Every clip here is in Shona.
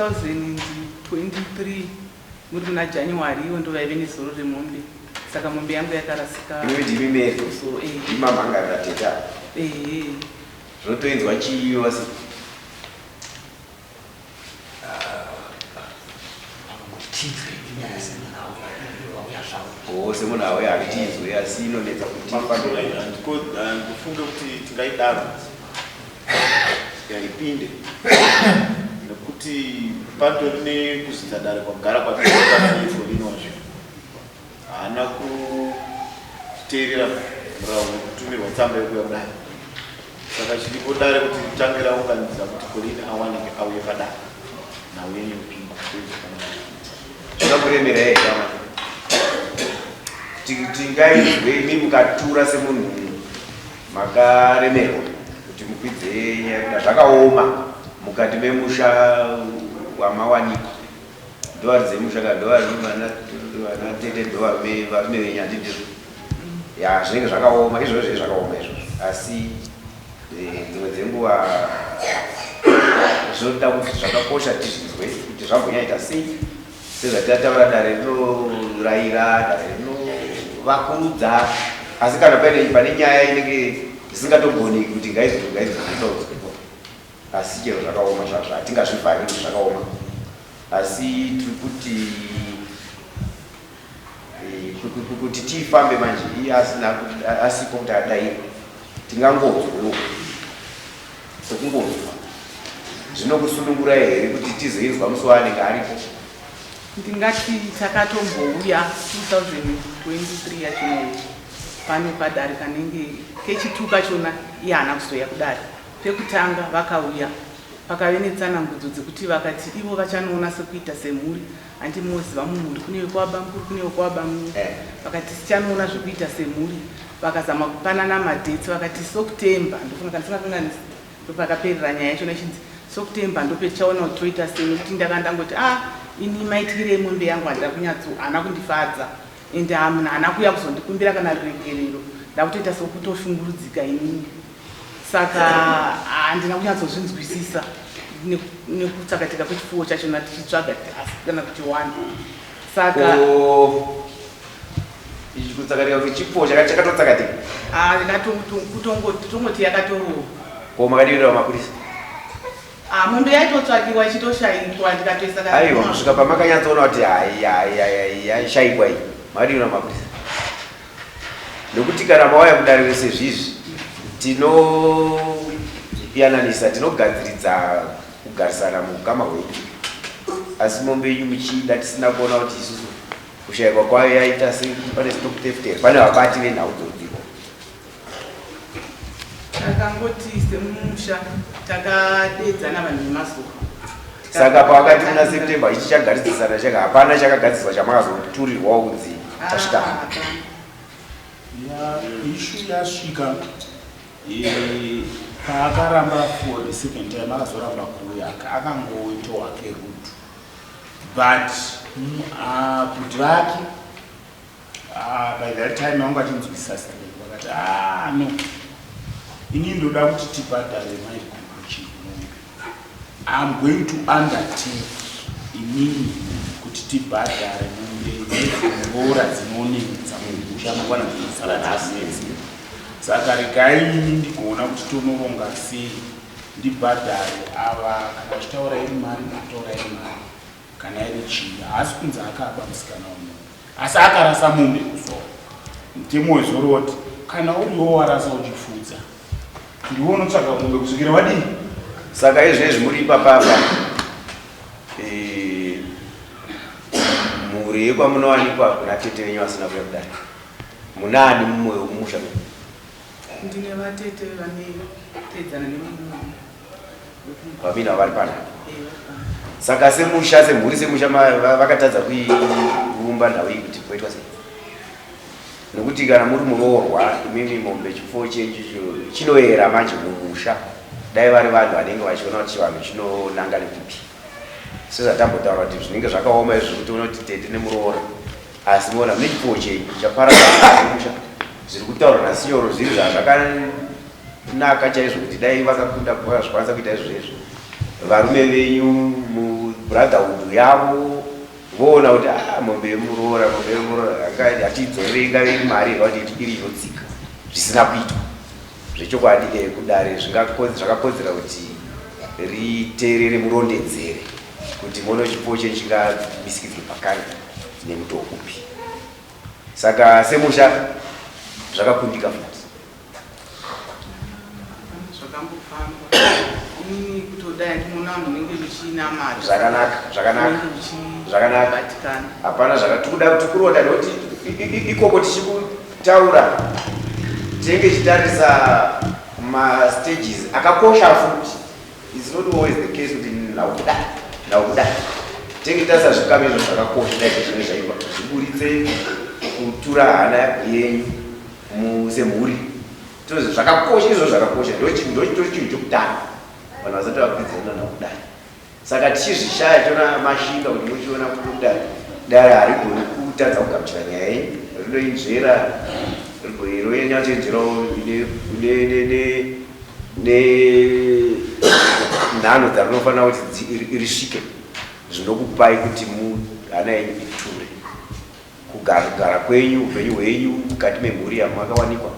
2023 muri muna January ndo vaive nezoro remombe. Saka mombe yangu yakarasika. Iwe ndimi mero. Imama ngara teta. Zvotoenzwa chiyo asi. Oh, semuna awe akitizwe asi inonetsa kuti ndikufunge kuti tingaidaro yaipinde nekuti patori nekuzidza dare kwagara kwataiifo rinozvo haana kuteerera murauno kutumirwa tsamba yekuya kudare. Saka chiripo dare kuti tange raunganidza kuti Colleen awanike auye padare nauye neupinga zvakuremera yekama tingaizwe imi mukatura semunhu makaremerwa kuti mukwidze zvakaoma mukati memusha wamawanikwa ndovari dzemusha kandovari vanatete ndovarume venyandi ndizvo ya zvinenge zvakaoma izvozvo zvakaoma izvozvo asi dzimwe dzenguva zvoda kuti zvakakosha tizvizwe kuti zvambonyaita sei sezvatataura dare rinorayira dare rinovakurudza asi kana pane nyaya inenge isingatogoni kuti ngaizvitaudzwepo asi chero zvakaoma zvazvo hatingazvivhariri zvakaoma asi tiri kuti tifambe manje asipo kuti adai tingangodzwewo sekungodzwa zvinokusunungura here kuti tizoizwa musi waanenge aripo. Ndingati takatombouya 2023 yachona pane padare kanenge kechitu kachona iye haana kuzoya kudare. Pekutanga vakauya pakave netsanangudzo dzekuti vakati ivo vachanoona sekuita semhuri handimoziva mumhuri kune wekwaba mukuru kune wekwaba mumwe vakati sichanoona zvekuita semhuri vakazama kupanana madhetsi vakati sokutemba ndofunga kana singakanganisi ndopakaperera nyaya yachona ichinzi sokutemba ndopetichaona kuti toita sei nekuti ndakandangoti ini maitikire mombe yangu handina haana kundifadza ende munhu haana kuuya kuzondikumbira kana ruregerero ndakutoita sokutoshungurudzika inini. Saka handina kunyatsozvinzwisisa nekutsakatika kwechipfuwo chachona tichitsvaga kana kuti wani. Saka kutsakatika kwechipfuwo chakatotsakatika kutongoti yakatorohwa. Ko makadivira mapurisa? Mombe yaitotsvakiwa ichitoshaikwa ndikatoisa aiwa kusvika pamakanyatsoona kuti yaishayikwa iyi makadivira mapurisa? Nokuti kana mauya kudare rese zvizvi tinoyananisa tinogadziridza kugarisana mukama hwedu asi mombe yenyu muchida tisina kuona kuti isusu kushayikwa kwayo yaita pane zvinokutefutera pane vabati venhau dzodziko. Takangoti semumusha takadedzana vanhu vemazuva. Saka pakati muna September ichi chagadzisana chaka hapana chakagadziswa chamakazoturirwawo kunzi tasvika. Ishu yasvika paakaramba for the second time akazoramba kuuya akangoita wake rutu but kuti vake by that time vanga vachinzwisisa straight vakati no ini ndoda kuti tibhadhare maiguru chinombe I'm going to undertake inini kuti tibhadhare mombe dzengora dzinoonekeza mumusha mangwana dzinosara nasenzi. Saka regai ini ndigoona kuti tonoronga sei ndibhadhare ava kana vachitaura iri mari kutaura iri mari kana iri chii haasi kunzi akaba musikana uno asi akarasa mombe kusoro mutemo wezoroti kana uriwo warasa uchifudza ndiwo unotsvaga mombe kusvikira vadini. Saka izvezvi muri ipapapa mhuri yekwamunowanikwa kuna tete venyu vasina kuya kudare munani mumwe wemumusha? Ndine vatete vanotedzana nemunhu vamina vari pana. Saka semusha semhuri semusha vakatadza kuumba nhau iyi kuti poitwa sei? Nokuti kana muri muroorwa imimi mombe chipfuwo chenyu chinoyera manje mumusha dai vari vanhu vanenge vachiona kuti chivanhu chinonanga nekupi sezvatambotaura kuti zvinenge zvakaoma izvi kuti una kuti tete nemuroora asi moona mune chipfuwo chenyu chaparaamusha zviri kutaura nasinyoro zviri zvazvakanaka chaizvo kuti dai vakakunda vakazvikwanisa kuita izvozvo varume venyu brotherhood yavo voona kuti mombe yemuroora hatidzorere ingave iri mari kuti iri inodzika zvisina kuitwa zvechokwadi kudare zvakakodzera kuti riteerere murondedzere kuti mono chipo chingabisikidzwe pakani nemutowo upi. Saka semusha zvakakundika futi zvakambofamba ini kutodai ndimona vanhu vanenge vichinamata zvakanaka hapana zvakatikuda kuti kuronda nekuti ikoko tichikutaura tinenge chitarisa mastages akakosha futi. It's not always the case kuti naukuda tinenge tarisa zvikamu izvo zvakakosha dai zvine zvaiva zviburitse kutura hana yenyu semhuri zvakakosha izvo zvakakosha ndochitori chinhu chokutanga vanhu vasati vakwidza naukudai. Saka tichizvishaya tiona mashinga kuti muchiona kudai dare harigoni kutadza kugamuchira nyaya yenyu rinoinzvera roinyatsenzerawo nenhano dzarinofanira kuti risvike zvinokupai kuti hana yenyu iture kugara kwenyu upenyu hwenyu mukati memhuri yamakawanikwa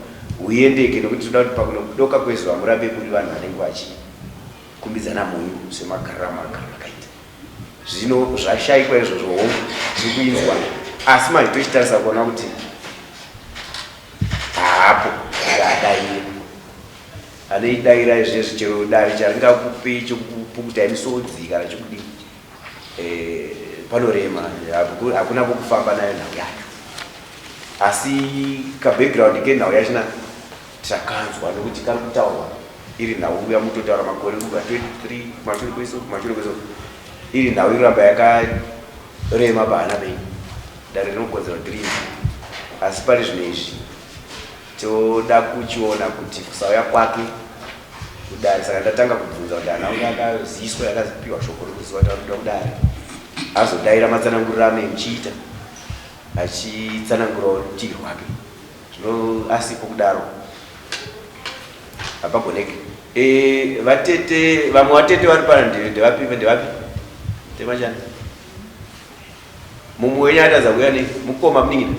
huendeke nokuti toda kuti pakunodoka kwezuva murambe muri vanhu vanenge vachikumbidzana munyu semagariro amakaita. Zvino zvashayikwa izvozvo hongu tiri kuinzwa asi manje tochitarisa kuona kuti haapo adaire anoidayira izvezvi chero dare charingakupei chokupukutai misodzi kana chokudii panorema hakuna kwokufamba nayo nhau yacho. Asi kabackground kenhau yachona takanzwa nokuti kari kutaurwa iri nhau yamutotaura makore kuga 23 mashure kweso iri nhau iramba yakarema pahana penyu dare rinokodzera dream. Asi pari zvino izvi toda kuchiona kuti kusauya kwake kudare. Saka ndatanga kubvunza kuti hana unge akaziswa yakazipiwa shoko rokuziva taruda kudare azodaira matsananguriro amemuchiita achitsanangurawo rutivi rwake zvino asipo kudaro hapagoneke. Vatete vamwe vatete vari pana ndevapi temachani mumwe wenyu atadza kuuya nei mukoma muningina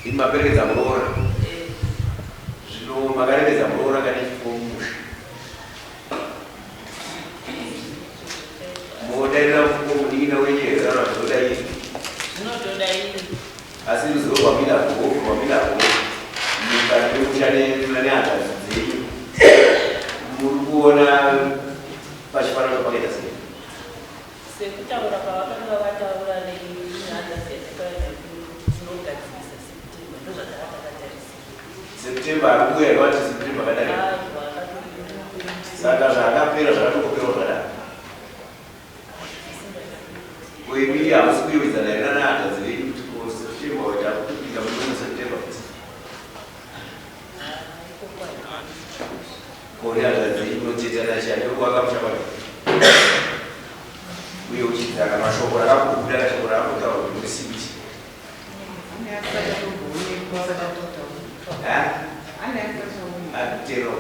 ini maperekedza muroora zvino makarekedza muroora kana chifomusha modairira muningira wenyerera zvinodairi asi ruzivo rwaminago mukati mekushane nehanzvadzi dzenyu muri kuona pachifanano pakaita sei sekutaura pavakanga vataura nehanza dzinogadzirisa septemba ndozvataratakatarisa septemba arikuya iwati septemba kadai saka zvakapera zvakatokoperawo zvadai kuimiri hamusi kuiwedzana here nahanzvadzi venyu kuti septemba watakupinda mune septemba kone hanzvadzi venyu unotetana chadoko akamushapa uye uchidzaka mashoko rakakubuda shoko rakakotaura kuti murisibiti atero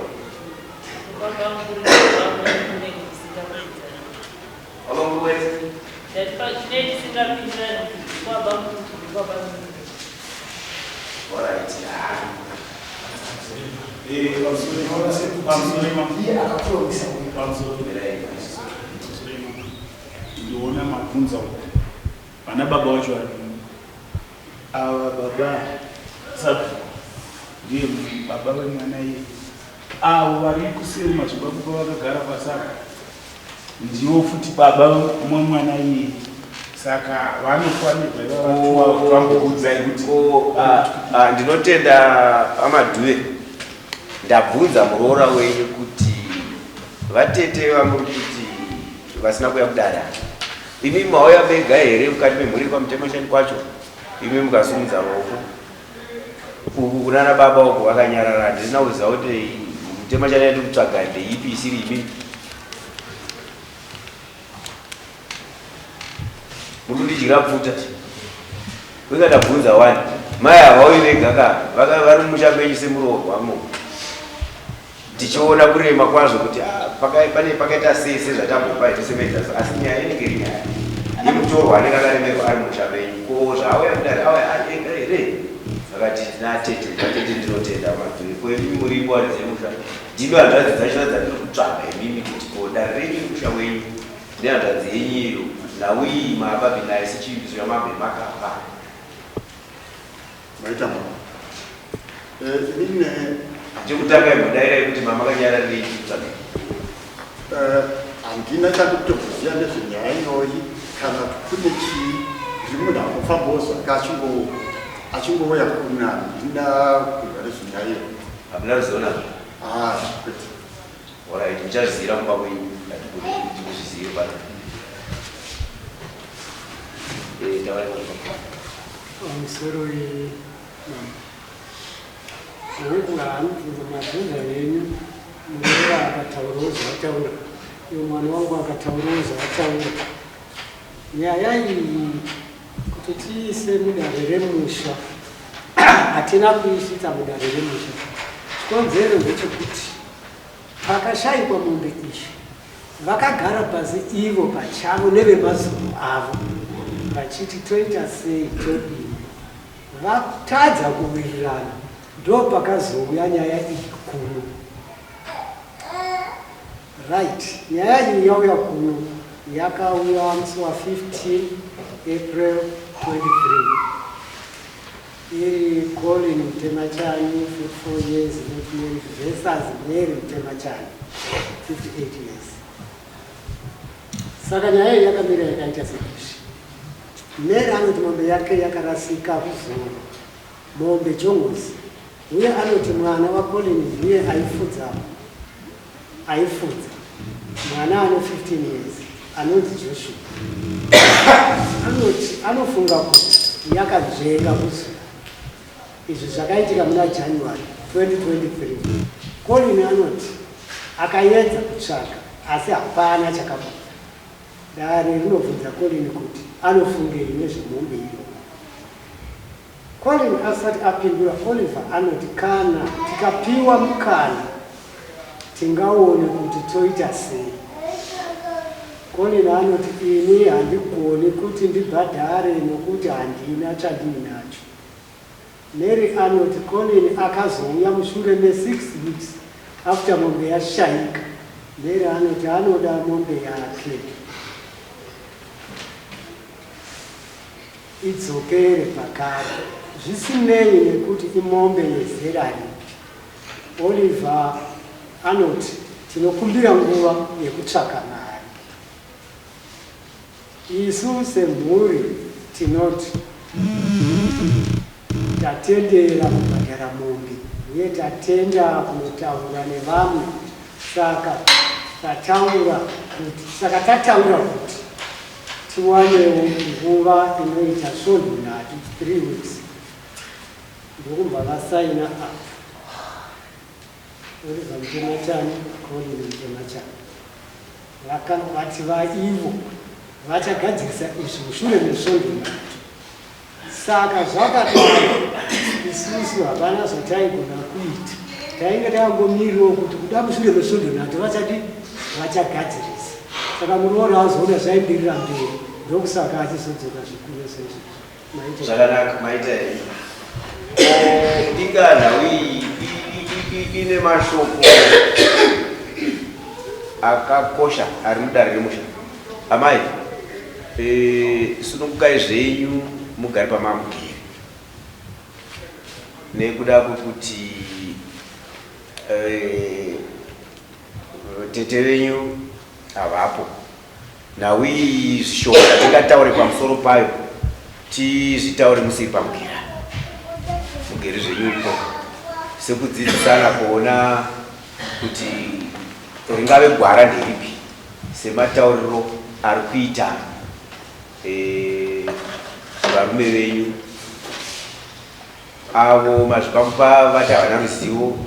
ndiona mabvunza vana baba vacho ava baba saka ndiye baba vemwana iye avo vari kuseri mazimbabwe vakagara pasaka ndiwo futi baba mwemwana iye saka vanofanirwa vambokudzai kuti ndinotenda amadhuwe ndabvunza muroora wenyu kuti vatete vamuri kuti vasina kuya kudara imi mauya bega here mukati memhuri kwamutemashani kwacho imi mukasimudza maoko uku kunana baba uku vakanyarara handisina kuziva kuti mutemashani yadi kutsvaga ndeipi isiri imi mukundidyira pfuta kunga ndabvunza wani mai havauyi vega vari mumusha menyu semuroorwamo tichiona kurema kwazvo kuti pakaita sese zvatambopa itosemeita asi nyaya inenge iri nyaya imutorwa anenge akaremerwa ari musha menyu ko zvaauya kudari auya aenga here vakati natete ndinotenda mabviri kwenyu muripo aridze musha ndino hanzvadzi dzachona dzandiri kutsvaga imimi kuti ko dare renyu musha wenyu nehanzvadzi yenyu iyo naui mababhinaye sechivizo yamambe makapa maita inine chekutanga imudaira kuti mama kanyara richiutsvaga handina chandokutokuziva nezvenyaya inoyi kana kune chii zviri munhu angofambawo zvake achingouya kuna handina kuziva nezvenyaya iyo hamuna ruzivo nazvo kwete orit muchazivira kumba kwenyu kuti muzvizive pano pamusoro madhodha venyu mureva akataurawo zvataura uyo mwana wangu akataurawo zvataura nyaya iyi kuti tiise mudare remusha hatina kuisvitsa mudare remusha chikonzero ndechekuti pakashayikwa mombe izvi vakagara pasi ivo pachavo nevemazuro avo vachiti toita sei todini vatadza kuwirirana ndo pakazouya nyaya iyi kuno right nyaya iyi yauya kuno yakauya musi wa15 April 23 iri Colin Mtemachani 54 years versus Mary Mtemachani 58 years. Saka nyaya iyi yakamira yakaita sekuti Mary anoti mombe yake yakarasika kuzoro mombe jongozi uye anoti mwana waColin ndiye aifudza mwana ano 15 years anonzi Joshua anoti anofunga kuti yakadzvenga kuzoro izvi zvakaitika muna January 2023 Colin anoti akaedza kutsvaga asi hapana chakabuda dare rinobvunza Colin kuti anofungei nezvemombe iyo. Colin asati apindura Oliver anoti kana tikapiwa mukana tingaone kuti toita sei. Colin anoti ini handigoni kuti ndibhadhare nokuti handina chandinacho. Mary anoti Colin akazouya mushure me6 weeks after mombe yashayika. Mary anoti anoda mombe yake idzokere pakare zvisinei nekuti imombe yezera ripi. Oliver anoti tinokumbira nguva yekutsvaka mari. Isu semhuri tinoti tatendera kubhadhara mombe uye tatenda kunotaura nevamwe saka tataura kuti tiwanewo nguva inoita svonhu 3 weeks ndokubva vasaina apa. Oliver Mtemachani, Colin Mtemachani vati vaivo vachagadzirisa izvi mushure mesvonhu 3. Saka zvakadaro isusu hapana zvataigona kuita, tainge takangomiriwo kuti kuda mushure mesvonhu 3 vachati vachagadzirisa. Saka munoona azoona zvaimbirira mberi ndokusaka achizodzoka zvikuru sezvo. Zvakanaka maita here. Ndinganhau iyi ine mashoko akakosha ari mudare remusha. Amai, sunokukai zvenyu mugare pamamugere nekuda kwokuti tete venyu havapo. Nhau iyi zvishoko zvatingataure pamusoro payo tizvitaure musiri pamugera. Mugere zvenyu ipo sekudzidzisana kuona kuti ringave gwara nderipi sematauriro ari kuita varume venyu avo mazvikamupa vati havana ruzivo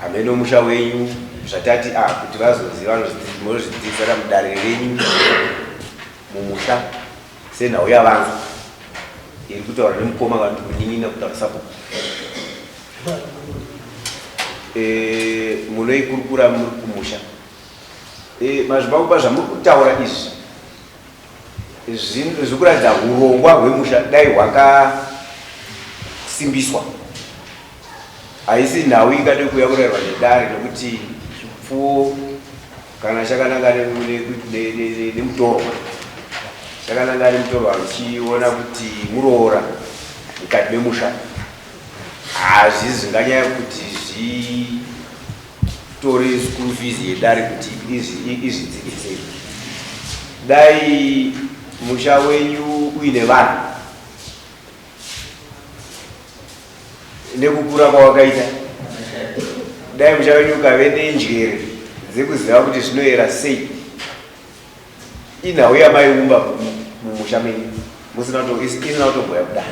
hamene musha wenyu zvatati kuti vazoziva vanozvidzidzisana mudare renyu mumusha senhau yavanza iri kutaura nemukoma kana kuti kunin'ina kutaura sapo. munoikurukura muri kumusha. Mazvimba zvamuri kutaura izvi zvikuratidza urongwa hwemusha dai hwakasimbiswa. Haisi nhau ingade kuuya kurayirwa nedare nekuti chipfuwo kana chakananga nemutorwa chakananga nemutorwa uchiona kuti muroora mukati memusha, hazvisi zvinganyanya kuti zvitore school fees yedare kuti izvidzikisei. Dai musha wenyu uine vanhu nekukura kwawakaita, dai musha wenyu ukave nenjere dzekuziva kuti zvinoyera sei, inhau yamaiumba mumusha menyu isina kutobhuya kudai,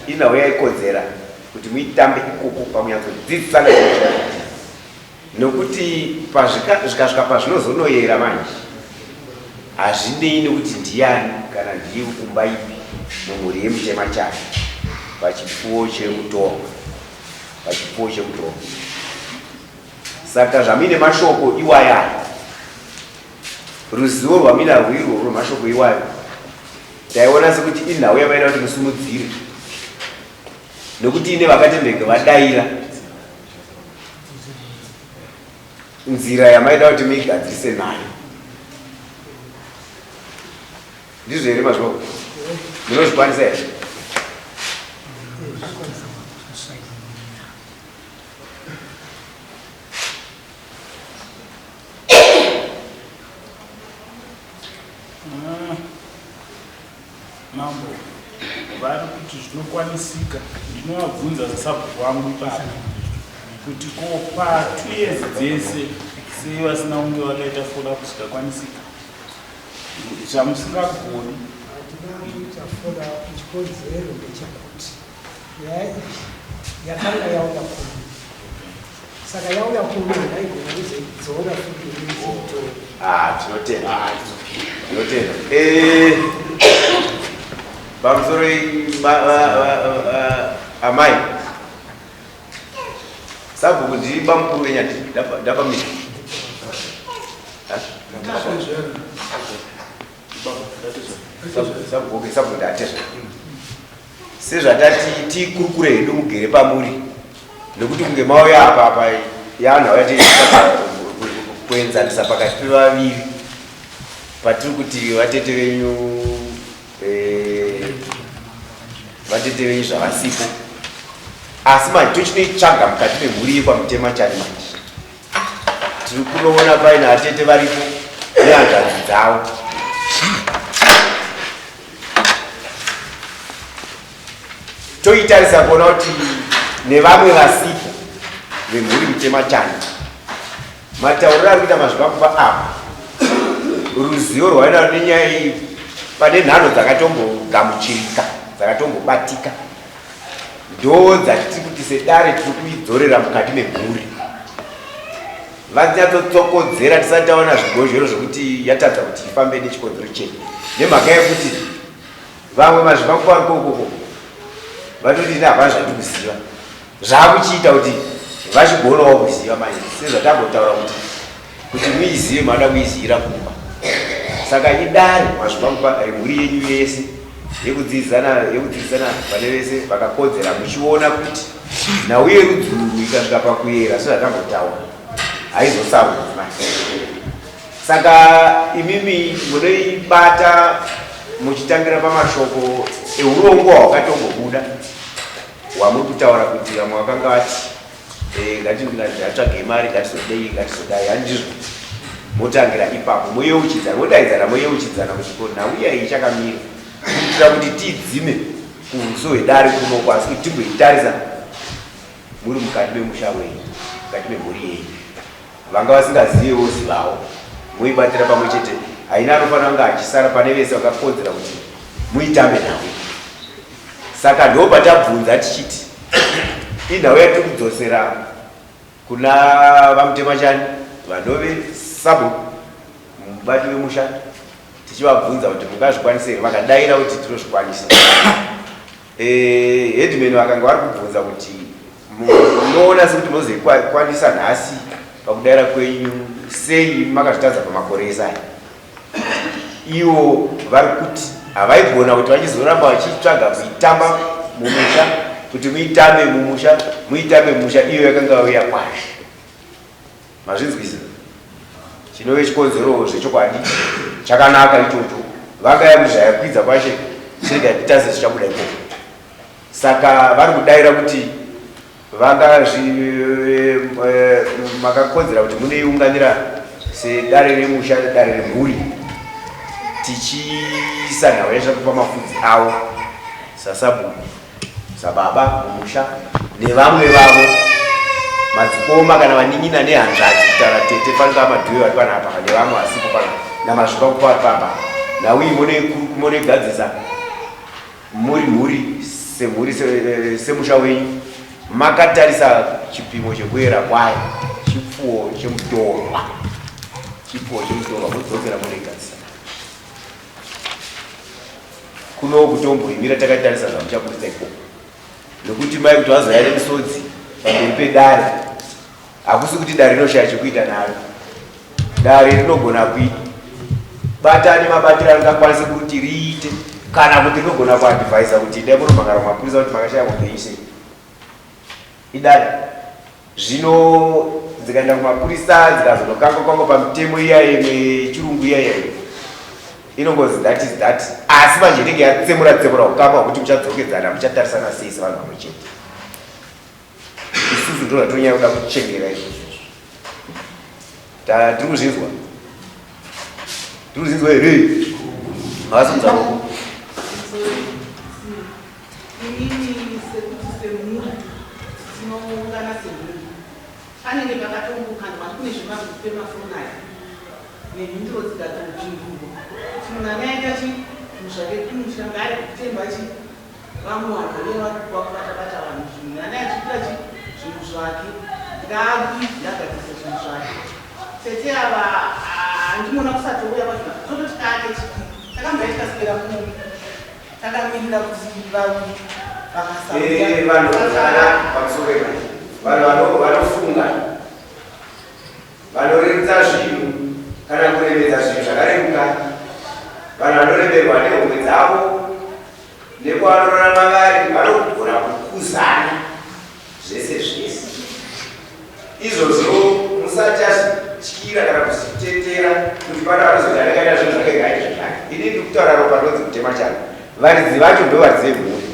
inhau yaikodzera kuti muitambe ikoko pamunyatsodzidzisana nemusha, nokuti zvikasvika pazvinozonoyera manje hazvinei nekuti ndiani kana ndiye kumba ipi mumhuri yemutema chake pachipfuwo chemutorwa. Saka zvamine mashoko iwaya, ruzivo rwamina rwirwo rwemashoko iwayo taiona sekuti inhau yamaida kuti musimudzire, nokuti ine vakatendeka vadaira nzira yamaida kuti muigadzirise nayo. Ndizvo here mazvoko munozvikwanisa here? Mambo vari kuti zvinokwanisika. Ndinovabvunza sabhuku wangu ipapo kuti ko pa2 years dzese sei vasina kunge vakaita fola kusingakwanisika zvamusingagoni. Tinoita fola chikonzero ndechekuti yakanga yauya kuno, saka yauya kuno ndaigona kuzodzora futi tinotenda pamusoro amai sabhuku ndiri bamukuru wenyati ndapamira sabhuku ndatezva sezvatati tikurukure hedu mugere pamuri, nekuti kunge mauya apa yanhau kuenzanisa pakati pevaviri patiri kuti vatete venyu zvavasipo, asi manje tochinoitsvaga mukati memhuri yekwamutema chani manje tiri kunoona paine vatete varipo nehanzvadzi dzavo. Toitarisa kuona kuti nevamwe vasipo vemhuri mutema chani matauriro ari kuita mazvivakwa apa, ruzivo rwaina nenyaya iyi pane nhano dzakatombogamuchirika dzakatombobatika ndo dzatiti kuti sedare tiri kuidzorera mukati memhuri. Vanyatsotsokodzera tisati taona zvigozhero zvokuti yatadza kuti ifambe nechikonzero chedu, nemhaka yekuti vamwe mazvivakwa ikokoko vatoti havana zvati kuziva zvaakuchiita kuti vachigonawo kuziva manje sezvatambotaura kuti muizive mada kuizivira kumba. Saka idare mazvivakwa mhuri yenyu yese yekudzidzana vane vese vakakodzera muchiona kuti nhau yerudzuru ikasvika pakuyera sezvatambotaura haizosaudzwi manje. Saka imimi munoibata muchitangira pamashoko eurongwa hwakatombobuda hwamuri kutaura kuti vamwe vakanga vati ngatsvage mari ngatisodai handizvo. Motangira ipapo moyeuchidzana, modaidzana moyeuchidzana kuti nhau iya ichakamira kuitira kuti tidzime kuuso hwedare kuno asi kuti timboitarisa muri mukati memusha wenyu, mukati memhuri yenyu. Vanga vasingazivewo zivawo moibatira pamwe chete, haina anofanira kunge achisara pane vese vakakodzera kuti muitambe nhau. Saka ndo patabvunza tichiti inhau yatiri kudzosera kuna vamutema chani vanove sabhuku mubati wemusha tichivabvunza kuti mungazvikwanisa here, vakadaira kuti tinozvikwanisa. Headman vakanga vari kubvunza kuti munoona sekuti muzokwanisa nhasi pakudaira kwenyu sei makazvitadza pamakore esaya. Ivo vari kuti havaigona kuti vachizoramba vachitsvaga kuitamba mumusha, kuti muitambe mumusha, muitambe mumusha iyo yakanga yauya kwazvo. Mazvinzwisa chinove chikonzero zvechokwadi chakanaka ichocho. Vanga yamuzvayakwidza kwashe chirega titaze zvichabuda ikoko. Saka vari kudaira kuti vanga makakonzera kuti muneiunganira sedare remusha, dare remhuri, tichiisa nhau yeshe pamafudzi avo sasabu sababa mumusha nevamwe vavo madzikoma kana vanin'ina nehanzvadzi kutaura tete panga madhuyo vari panapa nevamwe asipo pana namazvipa kupapapa nauyi monegadzisa muri mhuri semhuri semusha wenyu makatarisa chipimo chekuyera kwayo chipfuwo chemutorwa mudzokera monegadzisa kuno kutomboimira takatarisa zvamuchakurisa ikoko nokuti mai kuti vazoya nemisodzi pamberi pedare hakusi kuti dare rinoshaya chekuita naro. Dare rinogona kuita batani mabatiro angakwanisa kuti riite kana kuti rinogona kuadhivhaisa kuti dai munomhangara mapurisa kuti makashaya kupeise idare. Zvino dzikaenda kumapurisa dzikazonokanga kwangu pamutemo iyaye mechirungu iyaye inongozi that is that, asi manje inenge yatsemura kukapa kuti muchadzokedzana muchatarisana sei sevanhu vamwe chete. Isusu ndo zvatonyanya kuda kuchengera izvozvo. Tiri kuzvinzwa here mavasimuzavoko panenge pakatombokanwa kune zvemazipemafonai nemhinduro dzikatonzvimbo kuti munhu anaita chimusha ngari kutemba vamwe vanhu vakubatabata vanhu zvinhu anayachiita zvinhu zvake ngaakwizi agadisa zvinhu zvake. Tete ava handimona kusatouya vazvina tototi kake chiki takambaya tikaswera mumwe takamirira kuti vauye vanhu vanofunga vanoreredza zvinhu kana kuremedza zvinhu zvakareruka, vanhu vanoremerwa nehomwe dzavo nekwanorarama vari vanogona kukuzana zvese zvese. Izvozvo musati azvityira kana kuzvitetera kuti pana vanozoti anakaita zvinhu zvake ngaite zvake. Ini ndiri kutaura ropa ndodzi kutema chano, varidzi vacho ndo varidzi vemhuri.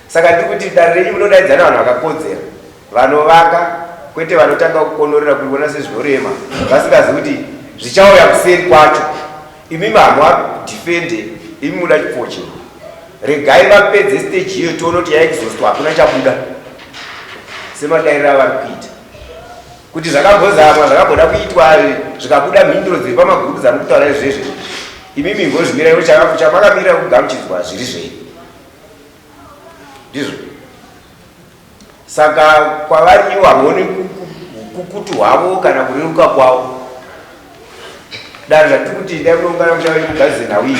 Saka ndiri kuti dare renyu munodaidzana vanhu vakakodzera vanovaka, kwete vanotanga kukonorera kuona sezvinorema vasingazi kuti zvichauya kuseri kwacho. Imi mamwa difende, imi muda chipfuwo chenyu. Regai vapedze stage iyo toona kuti yaexhaustwa hakuna chabuda semadairiro avari kuita. Kuti zvakambozamwa zvakagoda kuitwa zvikabuda mhinduro dziri pamagrupu dzari kutaura izvezvo, imimi ngozvimirai kuti chamakamirira kugamuchidzwa zviri zvenyu ndizvo. Saka kwavari iwo hamuoni kukutu hwavo kana kureruka kwavo. Dare zvatiri kuti dai munoungana muchavari kugadzize nhau iyi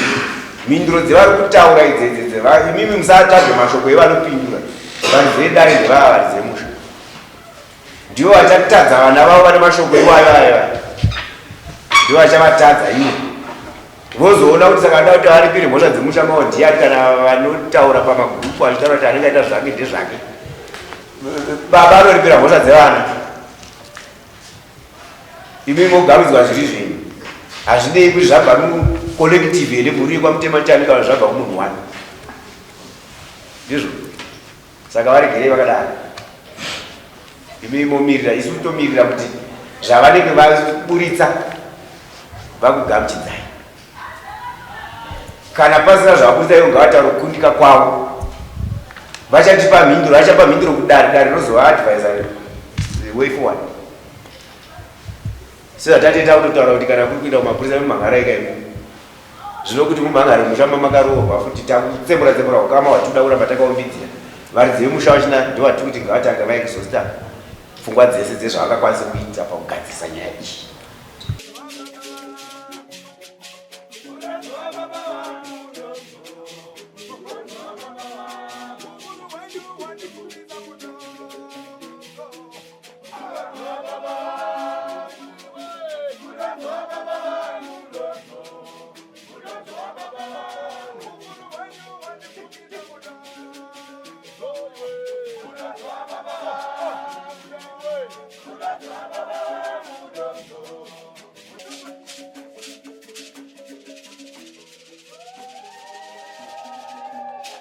mhinduro dzevari kutaura idzedze imimi musatsvage mashoko evanopindura. Vanhu vedare ndevava varidzi vemusha ndivo vachatadza vana vavo vane mashoko iwayo aya, ndivo vachavatadza ivo vozoona kuti saka da kuti varipire mhosva dzemusha mavo ndiyani kana vanotaura pamagrupu vachitaura kuti anenge aita zvake ndezvake. Baba anoripira mhosva dzevana, imi mogamudzwa zviri zvenyu. Hazvinei kuti zvabva mukolektive here mhuri yekwamutema-chani kana zvabva kumunhu wani ndizvo. Saka varegerei vakadaro, imi momirira, isu tomirira kuti zvavanenge vaburitsa vakugamuchidzai. Kana pasina zvavaburitsa ivo ngavataura kukundika kwavo, vachatipa mhinduro, vachapa mhinduro kudare rinozovaadhvaisa the way forward. Sezvatatenda kutotaura kuti kana kuri kuita kumapurisa mumhangara ikaimo zvino kuti mumhangare mushamba makarohwa futi takutsemura ukama hwatinoda kuramba takaumbidzira. Varidzi vemusha vachina ndo vatiri kuti ngavatanga vaexhausta pfungwa dzese dzezvavakakwanisa kuita pakugadzisa nyaya iyi.